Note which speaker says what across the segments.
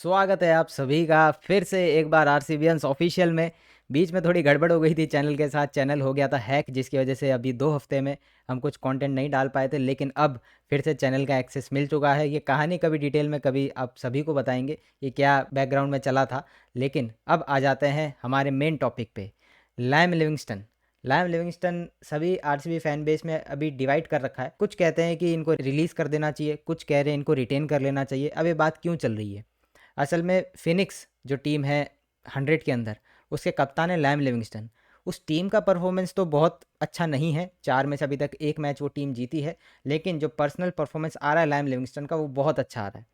Speaker 1: स्वागत है आप सभी का फिर से एक बार आरसीबियंस ऑफिशियल में। बीच में थोड़ी गड़बड़ हो गई थी चैनल के साथ, चैनल हो गया था हैक, जिसकी वजह से अभी 2 हफ्ते में हम कुछ कंटेंट नहीं डाल पाए थे। लेकिन अब फिर से चैनल का एक्सेस मिल चुका है। ये कहानी कभी डिटेल में कभी आप सभी को बताएंगे कि क्या बैकग्राउंड में चला था। लेकिन अब आ जाते हैं हमारे मेन टॉपिक पे। Lime Livingstone. लाइम लिविंगस्टन सभी आरसीबी फैन बेस में अभी डिवाइड कर रखा है। कुछ कहते हैं कि इनको रिलीज़ कर देना चाहिए, कुछ कह रहे हैं इनको रिटेन कर लेना चाहिए। अब ये बात क्यों चल रही है? असल में फिनिक्स जो टीम है 100 के अंदर, उसके कप्तान है लैम लिविंगस्टन। उस टीम का परफॉर्मेंस तो बहुत अच्छा नहीं है, 4 में से अभी तक 1 मैच वो टीम जीती है। लेकिन जो पर्सनल परफॉर्मेंस आ रहा है लैम लिविंगस्टन का, वो बहुत अच्छा आ रहा है।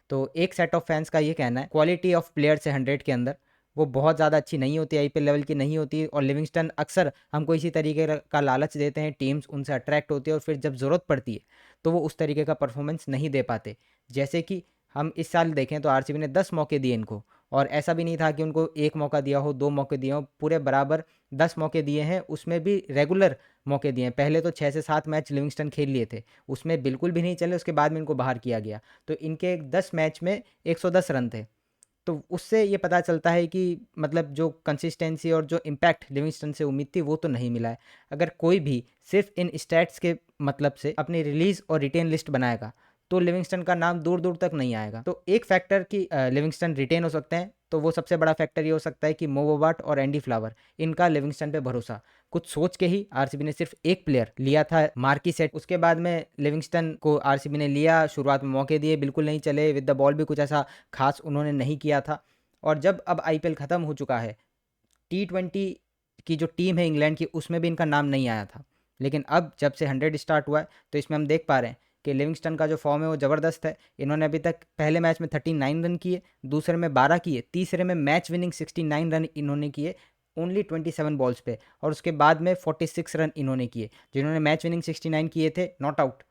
Speaker 1: तो एक सेट ऑफ फैंस का ये कहना है क्वालिटी ऑफ प्लेयर्स है 100 के अंदर, वो बहुत ज़्यादा अच्छी नहीं होती, आईपीएल लेवल की नहीं होती। और लिविंगस्टन अक्सर हमको इसी तरीके का लालच देते हैं, टीम्स उनसे अट्रैक्ट होती है और फिर जब ज़रूरत पड़ती है तो वो उस तरीके का परफॉर्मेंस नहीं दे पाते। जैसे कि हम इस साल देखें तो आरसीबी ने 10 मौके दिए इनको, और ऐसा भी नहीं था कि उनको एक मौका दिया हो, 2 मौके दिए हो, पूरे बराबर 10 मौके दिए हैं। उसमें भी रेगुलर मौके दिए हैं। पहले तो 6 से 7 मैच लिविंगस्टन खेल लिए थे, उसमें बिल्कुल भी नहीं चले, उसके बाद में इनको बाहर किया गया। तो इनके 10 मैच में 110 रन थे। तो उससे ये पता चलता है कि मतलब जो कंसिस्टेंसी और जो इम्पैक्ट लिविंगस्टन से उम्मीद थी वो तो नहीं मिला है। अगर कोई भी सिर्फ इन स्टैट्स के मतलब से अपनी रिलीज और रिटेन लिस्ट बनाएगा तो लिविंगस्टन का नाम दूर दूर तक नहीं आएगा। तो एक फैक्टर कि लिविंगस्टन रिटेन हो सकते हैं, तो वो सबसे बड़ा फैक्टर ये हो सकता है कि मो बोबाट और एंडी फ्लावर, इनका लिविंगस्टन पे भरोसा। कुछ सोच के ही आरसीबी ने सिर्फ एक प्लेयर लिया था, मार्की सेट। उसके बाद में लिविंगस्टन को आरसीबी ने लिया, शुरुआत में मौके दिए, बिल्कुल नहीं चले, विद द बॉल भी कुछ ऐसा खास उन्होंने नहीं किया था। और जब अब आईपीएल ख़त्म हो चुका है, T20 की जो टीम है इंग्लैंड की, उसमें भी इनका नाम नहीं आया था। लेकिन अब जब से 100 स्टार्ट हुआ है तो इसमें हम देख पा रहे हैं कि लिविंगस्टन का जो फॉर्म है वो ज़बरदस्त है। इन्होंने अभी तक पहले मैच में 39 रन किए, दूसरे में 12 किए, तीसरे में मैच विनिंग 69 रन इन्होंने किए ओनली 27 बॉल्स पे, और उसके बाद में 46 रन इन्होंने किए। जिन्होंने मैच विनिंग 69 किए थे नॉट आउट,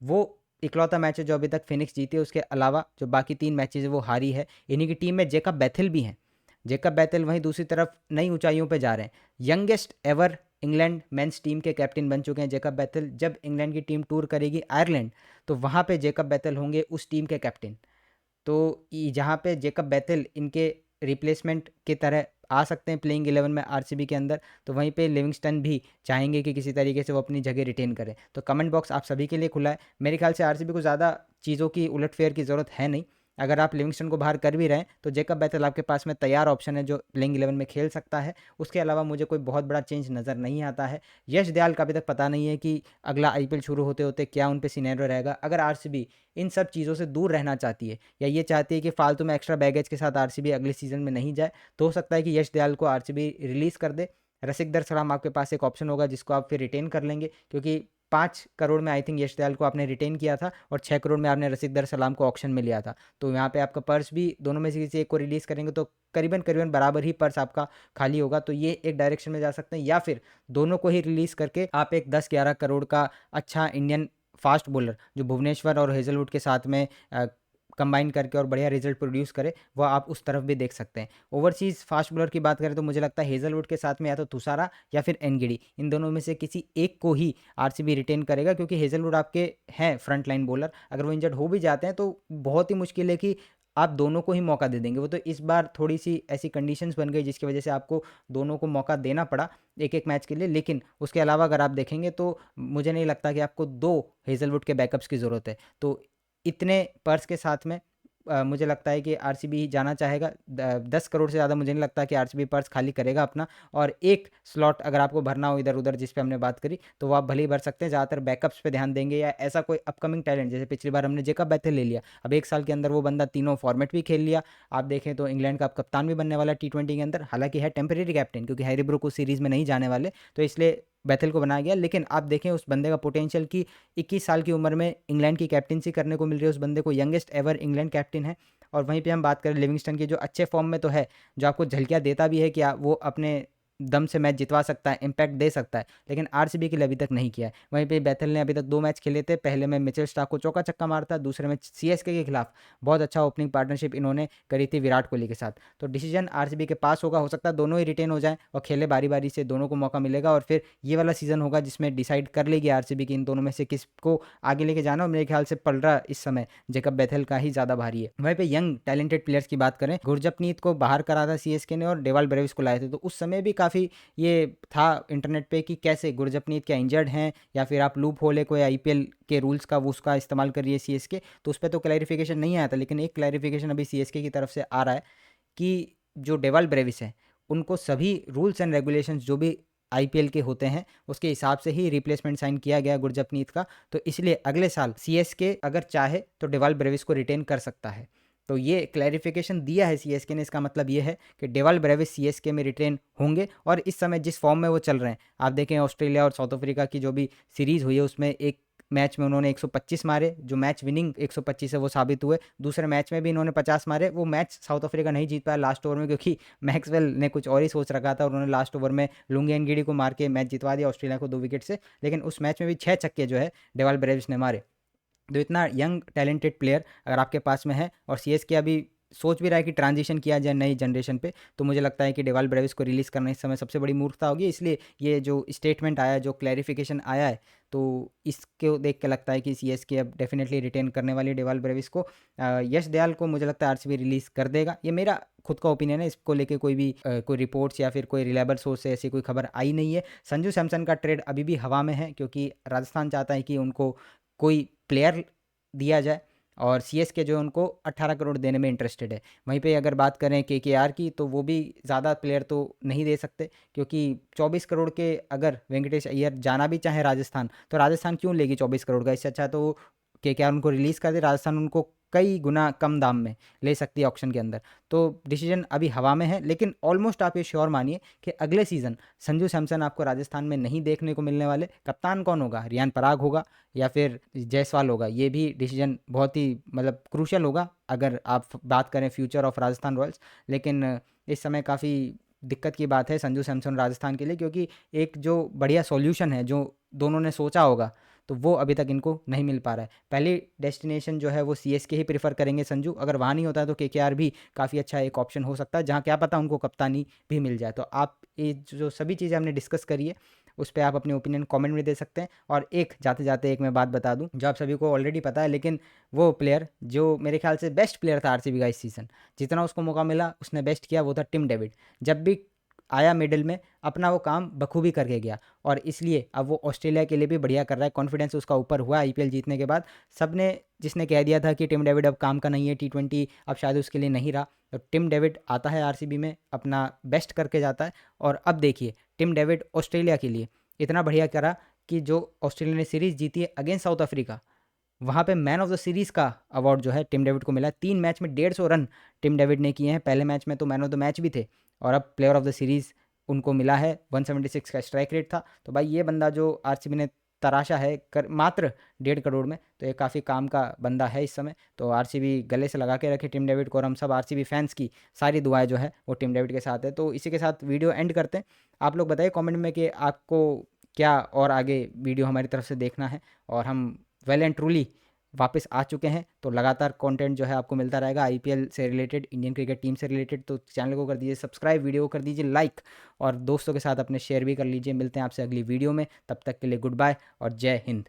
Speaker 1: वो इकलौता मैच है जो अभी तक फिनिक्स जीती है। उसके अलावा जो बाकी 3 मैचेस है वो हारी है। इन्हीं की टीम में जेकब बैथेल भी हैं। जेकब बैथेल वहीं दूसरी तरफ नई ऊंचाइयों पे जा रहे हैं। Youngest ever England men's team के कैप्टन बन चुके हैं जेकब बैथेल। जब इंग्लैंड की टीम टूर करेगी आयरलैंड, तो वहाँ पे जेकब बैथेल होंगे उस टीम के कैप्टन। तो जहाँ पे जेकब बैथेल इनके रिप्लेसमेंट की तरह आ सकते हैं प्लेइंग 11 में आरसीबी के अंदर, तो वहीं पे लिविंगस्टन भी चाहेंगे कि किसी तरीके से वो अपनी जगह रिटेन करें। तो कमेंट बॉक्स आप सभी के लिए खुला है। मेरे ख्याल से आरसीबी को ज़्यादा चीज़ों की उलटफेर की ज़रूरत है नहीं। अगर आप लिविंगस्टन को बाहर कर भी रहे हैं तो जेकब बैथेल आपके पास में तैयार ऑप्शन है जो प्लेइंग 11 में खेल सकता है। उसके अलावा मुझे कोई बहुत बड़ा चेंज नज़र नहीं आता है। यश दयाल का अभी तक पता नहीं है कि अगला आईपीएल शुरू होते होते क्या उन पे सिनेरियो रहेगा। अगर आरसीबी इन सब चीज़ों से दूर रहना चाहती है या ये चाहती है कि फालतू में एक्स्ट्रा बैगेज के साथ आरसीबी अगले सीजन में नहीं जाए, तो हो सकता है कि यश दयाल को आरसीबी रिलीज़ कर दे। रसिक दर सलाम आपके पास एक ऑप्शन होगा जिसको आप फिर रिटेन कर लेंगे, क्योंकि 5 करोड़ में आई थिंक यश दयाल को आपने रिटेन किया था और 6 करोड़ में आपने रसिक दर सलाम को ऑप्शन में लिया था। तो यहाँ पे आपका पर्स भी दोनों में से किसी एक को रिलीज़ करेंगे तो करीबन करीबन बराबर ही पर्स आपका खाली होगा। तो ये एक डायरेक्शन में जा सकते हैं, या फिर दोनों को ही रिलीज़ करके आप एक 10-11 करोड़ का अच्छा इंडियन फास्ट बॉलर जो भुवनेश्वर और हेजलवुड के साथ में कंबाइन करके और बढ़िया रिजल्ट प्रोड्यूस करे, वो आप उस तरफ भी देख सकते हैं। ओवरसीज़ फास्ट बॉलर की बात करें तो मुझे लगता है हेजलवुड के साथ में या तो तुषारा या फिर एनगिडी, इन दोनों में से किसी एक को ही आरसीबी रिटेन करेगा, क्योंकि हेजलवुड आपके हैं फ्रंट लाइन बॉलर। अगर वो इंजर्ड हो भी जाते हैं तो बहुत ही मुश्किल है कि आप दोनों को ही मौका दे देंगे। वो तो इस बार थोड़ी सी ऐसी कंडीशंस बन गई जिसकी वजह से आपको दोनों को मौका देना पड़ा एक एक मैच के लिए। लेकिन उसके अलावा अगर आप देखेंगे तो मुझे नहीं लगता कि आपको 2 हेजलवुड के बैकअप्स की ज़रूरत है। तो इतने पर्स के साथ में मुझे लगता है कि आरसीबी जाना चाहेगा। 10 करोड़ से ज़्यादा मुझे नहीं लगता कि आरसीबी पर्स खाली करेगा अपना। और एक स्लॉट अगर आपको भरना हो इधर उधर जिस पे हमने बात करी, तो वो आप भले ही भर सकते हैं। ज़्यादातर बैकअप्स पे ध्यान देंगे या ऐसा कोई अपकमिंग टैलेंट, जैसे पिछली बार हमने जेकब बैथेल ले लिया, अब 1 साल के अंदर वो बंदा तीनों फॉर्मेट भी खेल लिया। आप देखें तो इंग्लैंड का अब कप्तान भी बनने वाला है T20 के अंदर, हालांकि है टेम्परेरी कैप्टन क्योंकि हैरी ब्रूक उस सीरीज़ में नहीं जाने वाले, तो इसलिए बैथेल को बनाया गया। लेकिन आप देखें उस बंदे का पोटेंशियल कि 21 साल की उम्र में इंग्लैंड की कैप्टनसी करने को मिल रही है उस बंदे को, यंगेस्ट एवर इंग्लैंड कैप्टन है। और वहीं पे हम बात करें लिविंगस्टन की, जो अच्छे फॉर्म में तो है, जो आपको झलकियाँ देता भी है कि वो अपने दम से मैच जितवा सकता है, इम्पैक्ट दे सकता है, लेकिन आरसीबी के लिए अभी तक नहीं किया है। वहीं पे बेथल ने अभी तक 2 मैच खेले थे, पहले में मिचेल स्टार्क को चौका छक्का मारता, दूसरे में सीएसके के खिलाफ बहुत अच्छा ओपनिंग पार्टनरशिप इन्होंने करी थी विराट कोहली के साथ। तो डिसीजन आरसीबी के पास होगा, हो सकता है दोनों ही रिटेन हो जाएं और खेले बारी बारी से, दोनों को मौका मिलेगा और फिर ये वाला सीजन होगा जिसमें डिसाइड कर लेगी आरसीबी की इन दोनों में से किसको आगे लेके जाना। और मेरे ख्याल से पलड़ा इस समय जेकब बेथल का ही ज़्यादा भारी है। वहीं पे यंग टैलेंटेड प्लेयर्स की बात करें, गुरजपनीत को बाहर करा था सीएसके ने और डेवाल ब्रेविस को लाए थे, तो उस समय भी काफ़ी ये था इंटरनेट पे कि कैसे गुरजपनीत क्या इंजर्ड हैं या फिर आप लूप होल है कोई आईपीएल के रूल्स का वो उसका इस्तेमाल कर रही है सीएसके, तो उस पर तो क्लैरिफिकेशन नहीं आया था। लेकिन एक क्लैरिफिकेशन अभी सीएसके की तरफ से आ रहा है कि जो डेवाल ब्रेविस हैं उनको सभी रूल्स एंड रेगुलेशंस जो भी आईपीएल के होते हैं उसके हिसाब से ही रिप्लेसमेंट साइन किया गया गुरजपनीत का। तो इसलिए अगले साल सीएसके अगर चाहे तो डेवाल ब्रेविस को रिटेन कर सकता है। तो ये क्लैरिफिकेशन दिया है सीएसके ने। इसका मतलब ये है कि डेवाल ब्रेविस सीएसके में रिटेन होंगे और इस समय जिस फॉर्म में वो चल रहे हैं, आप देखें ऑस्ट्रेलिया और साउथ अफ्रीका की जो भी सीरीज़ हुई है उसमें एक मैच में उन्होंने 125 मारे, जो मैच विनिंग 125 है वो साबित हुए। दूसरे मैच में भी इन्होंने 50 मारे, वो मैच साउथ अफ्रीका नहीं जीत पाया लास्ट ओवर में क्योंकि मैक्सवेल ने कुछ और ही सोच रखा था और उन्होंने लास्ट ओवर में लुंगी एनगिडी को मार के मैच जितवा दिया ऑस्ट्रेलिया को 2 विकेट से। लेकिन उस मैच में भी 6 छक्के जो है डेवाल ब्रेविस ने मारे। तो इतना यंग टैलेंटेड प्लेयर अगर आपके पास में है और सीएसके अभी सोच भी रहा है कि ट्रांजिशन किया जाए नई जनरेशन पे, तो मुझे लगता है कि डेवाल ब्रेविस को रिलीज़ करना इस समय सबसे बड़ी मूर्खता होगी। इसलिए ये जो स्टेटमेंट आया है, जो क्लैरिफिकेशन आया है, तो इसको देख के लगता है कि सीएसके अब डेफिनेटली रिटेन करने वाली है डेवाल ब्रेविस को। यश दयाल को मुझे लगता है आरसीबी रिलीज़ कर देगा, ये मेरा खुद का ओपिनियन है। इसको लेके कोई भी कोई रिपोर्ट्स या फिर कोई रिलायबल सोर्स से ऐसी कोई खबर आई नहीं है। संजू सैमसन का ट्रेड अभी भी हवा में है क्योंकि राजस्थान चाहता है कि उनको कोई प्लेयर दिया जाए और सीएसके जो है उनको 18 करोड़ देने में इंटरेस्टेड है। वहीं पे अगर बात करें केकेआर की, तो वो भी ज़्यादा प्लेयर तो नहीं दे सकते क्योंकि 24 करोड़ के अगर वेंकटेश अय्यर जाना भी चाहे राजस्थान, तो राजस्थान क्यों लेगी 24 करोड़ का? इससे अच्छा तो केकेआर उनको रिलीज़ कर दे, राजस्थान उनको कई गुना कम दाम में ले सकती है ऑक्शन के अंदर। तो डिसीजन अभी हवा में है, लेकिन ऑलमोस्ट आप ये श्योर मानिए कि अगले सीज़न संजू सैमसन आपको राजस्थान में नहीं देखने को मिलने वाले। कप्तान कौन होगा? रियान पराग होगा या फिर जायसवाल होगा? ये भी डिसीजन बहुत ही मतलब क्रूशियल होगा अगर आप बात करें फ्यूचर ऑफ राजस्थान रॉयल्स। लेकिन इस समय काफ़ी दिक्कत की बात है संजू सैमसन राजस्थान के लिए, क्योंकि एक जो बढ़िया सॉल्यूशन है जो दोनों ने सोचा होगा, तो वो अभी तक इनको नहीं मिल पा रहा है। पहली डेस्टिनेशन जो है वो सीएसके ही प्रीफर करेंगे संजू, अगर वहाँ नहीं होता है तो केकेआर भी काफ़ी अच्छा एक ऑप्शन हो सकता है, जहाँ क्या पता उनको कप्तानी भी मिल जाए। तो आप ये जो सभी चीज़ें हमने डिस्कस करी है उस पर आप अपने ओपिनियन कमेंट में दे सकते हैं। और एक जाते जाते एक मैं बात बता दूं जो आप सभी को ऑलरेडी पता है, लेकिन वो प्लेयर जो मेरे ख्याल से बेस्ट प्लेयर था आरसीबी का इस सीज़न, जितना उसको मौका मिला उसने बेस्ट किया, वो था टिम डेविड। जब भी आया मिडिल में अपना वो काम बखूबी करके गया और इसलिए अब वो ऑस्ट्रेलिया के लिए भी बढ़िया कर रहा है। कॉन्फिडेंस उसका ऊपर हुआ आईपीएल जीतने के बाद। सब ने जिसने कह दिया था कि टिम डेविड अब काम का नहीं है, टी20 अब शायद उसके लिए नहीं रहा, तो टिम डेविड आता है आरसीबी में अपना बेस्ट करके जाता है। और अब देखिए टिम डेविड ऑस्ट्रेलिया के लिए इतना बढ़िया करा कि जो ऑस्ट्रेलिया ने सीरीज़ जीती है अगेंस्ट साउथ अफ्रीका, वहाँ पे मैन ऑफ द सीरीज़ का अवार्ड जो है टिम डेविड को मिला। 3 मैच में 150 रन टिम डेविड ने किए हैं। पहले मैच में तो मैन ऑफ द मैच भी थे और अब प्लेयर ऑफ द सीरीज़ उनको मिला है। 176 का स्ट्राइक रेट था। तो भाई ये बंदा जो आरसीबी ने तराशा है मात्र 1.5 करोड़ में, तो ये काफ़ी काम का बंदा है इस समय। तो आरसीबी गले से लगा के रखे टिम डेविड को और हम सब आरसीबी फैंस की सारी दुआएं जो है वो टिम डेविड के साथ है। तो इसी के साथ वीडियो एंड करते हैं। आप लोग बताइए कमेंट में कि आपको क्या और आगे वीडियो हमारी तरफ से देखना है। और हम वेल एंड ट्रूली वापस आ चुके हैं, तो लगातार कंटेंट जो है आपको मिलता रहेगा आईपीएल से रिलेटेड, इंडियन क्रिकेट टीम से रिलेटेड। तो चैनल को कर दीजिए सब्सक्राइब, वीडियो को कर दीजिए लाइक और दोस्तों के साथ अपने शेयर भी कर लीजिए। मिलते हैं आपसे अगली वीडियो में, तब तक के लिए गुड बाय और जय हिंद।